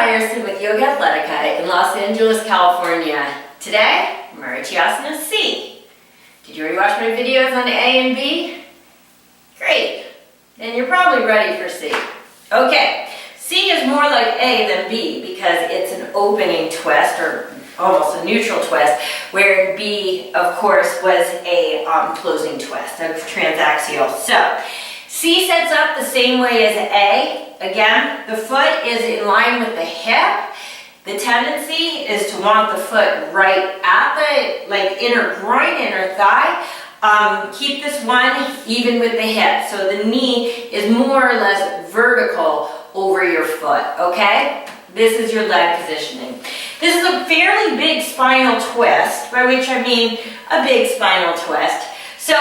Meyerson with YOGAthletica in Los Angeles, California. Today, Marichyasana C. Did you already watch my videos on A and B? Great. Then you're probably ready for C. Okay, C is more like A than B because it's an opening twist or almost a neutral twist, where B, of course, was a closing twist, a transaxial. So, C sets up the same way as A. Again, the foot is in line with the hip. The tendency is to want the foot right at the inner groin, inner thigh. Keep this one even with the hip. So the knee is more or less vertical over your foot, okay? This is your leg positioning. This is a fairly big spinal twist, by which I mean a big spinal twist. So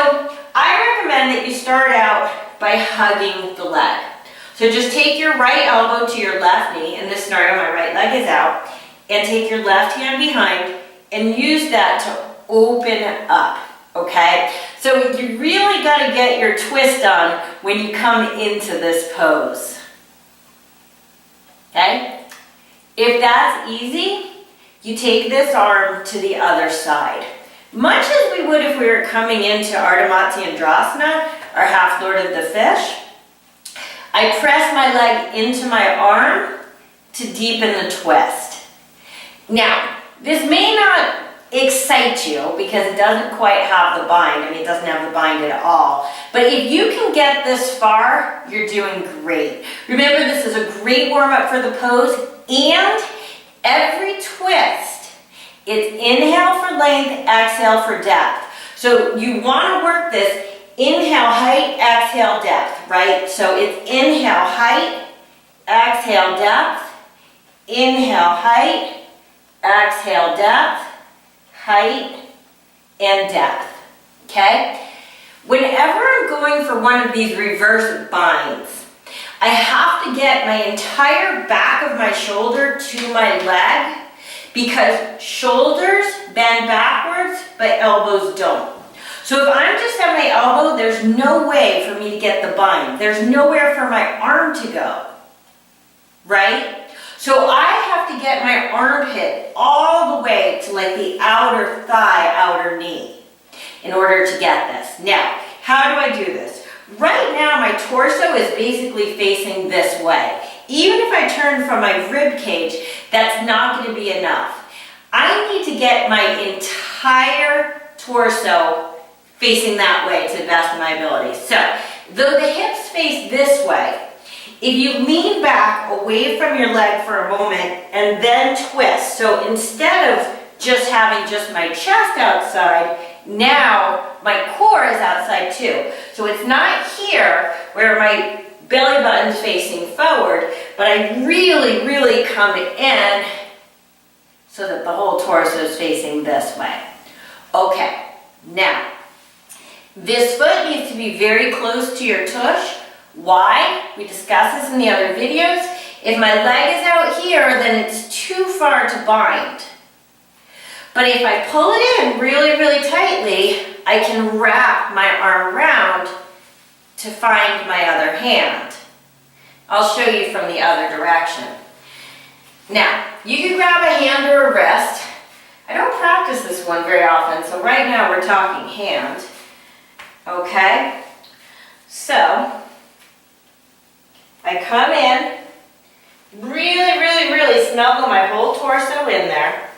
I recommend that you start out by hugging the leg. So just take your right elbow to your left knee. In this scenario, my right leg is out. And take your left hand behind and use that to open up, okay? So you really got to get your twist on when you come into this pose, okay? If that's easy, you take this arm to the other side. Much as we would if we were coming into Ardha Matsyendrasana, or half Lord of the Fish, I press my leg into my arm to deepen the twist. Now, this may not excite you because it doesn't quite have the bind. I mean, it doesn't have the bind at all. But if you can get this far, you're doing great. Remember, this is a great warm-up for the pose, and every twist, it's inhale for length, exhale for depth. So you want to work this inhale height, exhale depth, right? So it's inhale height, exhale depth, inhale height, exhale depth, height, and depth, okay? Whenever I'm going for one of these reverse binds, I have to get my entire back of my shoulder to my leg because shoulders bend backwards, but elbows don't. So if I'm just at my elbow, there's no way for me to get the bind. There's nowhere for my arm to go, right? So I have to get my armpit all the way to like the outer thigh, outer knee in order to get this. Now, how do I do this? Right now, my torso is basically facing this way. Even if I turn from my rib cage, that's not going to be enough. I need to get my entire torso facing that way to the best of my ability. So, though the hips face this way, if you lean back away from your leg for a moment and then twist, so instead of just having just my chest outside, now my core is outside too. So it's not here where my belly button's facing forward, but I really come in so that the whole torso is facing this way. Okay, now, this foot needs to be very close to your tush. Why? We discussed this in the other videos. If my leg is out here, then it's too far to bind. But if I pull it in really tightly, I can wrap my arm around to find my other hand. I'll show you from the other direction. Now, you can grab a hand or a wrist. I don't practice this one very often, so right now we're talking hand. Okay, so I come in, really snuggle my whole torso in there,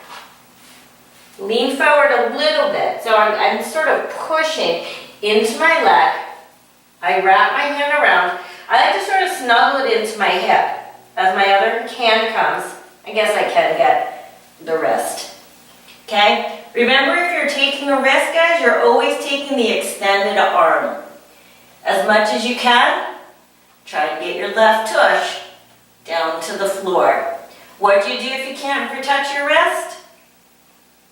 lean forward a little bit, so I'm sort of pushing into my leg. I wrap my hand around. I like to sort of snuggle it into my hip. As my other hand comes, I guess I can get the wrist. Okay? Remember, if you're taking a wrist, guys, you're always taking the extended arm. As much as you can, try to get your left tush down to the floor. What do you do if you can't touch your wrist?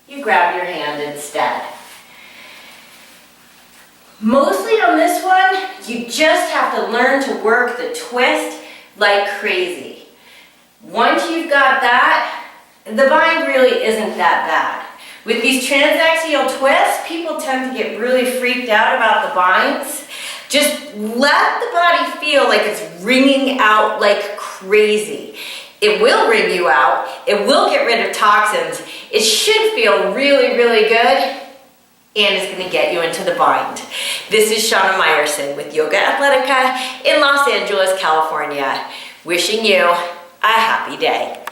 You grab your hand instead. Mostly on this one, you just have to learn to work the twist like crazy. Once you've got that, the bind really isn't that bad. With these transaxial twists, people tend to get really freaked out about the binds. Just let the body feel like it's ringing out like crazy. It will wring you out. It will get rid of toxins. It should feel really, really good. And it's going to get you into the bind. This is Shana Meyerson with Yoga Athletica in Los Angeles, California, wishing you a happy day.